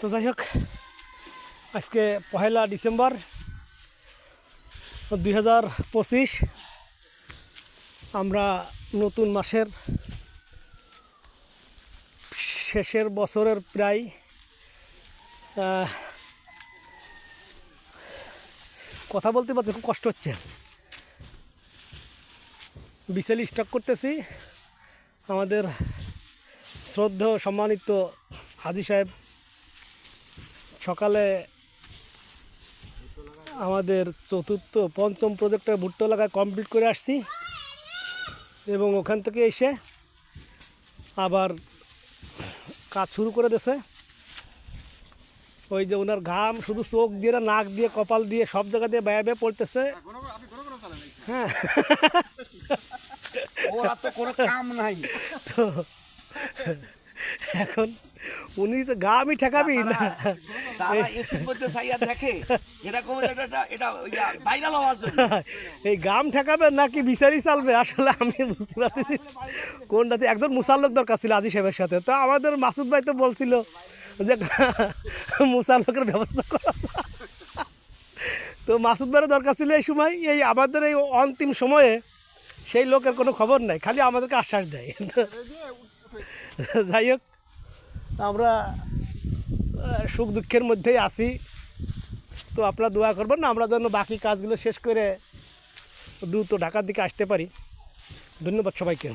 তো যাই হোক, আজকে 1 ডিসেম্বর 2025, আমরা নতুন মাসের শেষের বছরের প্রায় কথা বলতে পারছি, খুব কষ্ট হচ্ছে। বিসেল স্টক করতেছি। আমাদের শ্রদ্ধেয় সম্মানিত হাজী সাহেব সকালে আমাদের পঞ্চম প্রজেক্টের ভুট্টো লাগায় কমপ্লিট করে আসছি, এবং ওখান থেকে এসে আবার কাজ শুরু করে দিয়েছে। ওই যে ওনার ঘাম শুধু চোখ দিয়ে না, নাক দিয়ে, কপাল দিয়ে, সব জায়গা দিয়ে বেয়ে বেয়ে পড়তেছে। হ্যাঁ, ওরা তো কোনো কাম নাই। তো এখন উনি তো ঘামই ঠেকাবি না, তারা এসির মধ্যে চাইয়া দেখে এরকম এটা ভাইরাল হওয়ার জন্য। এই গাম ঠেকাবে নাকি বিচারই চালবে, আসলে আমি বুঝতে পারতেছি কোনটাতে। একজন মুসাল্লক দরকার ছিল হাজী সাহেবের সাথে। তো আমাদের মাসুদ ভাই তো বলছিল যে মুসাল্লকের ব্যবস্থা করা। তো মাসুদ ভাইয়ের দরকার ছিল এই সময়, এই আমাদের এই অন্তিম সময়ে সেই লোকের কোনো খবর নাই, খালি আমাদেরকে আশ্বাস দেয়। যাই হোক, আমরা সুখ দুঃখের মধ্যেই আছি। তো আপনারা দোয়া করবেন না, আমরা যেন বাকি কাজগুলো শেষ করে দ্রুত ঢাকার দিকে আসতে পারি। ধন্যবাদ সবাইকে।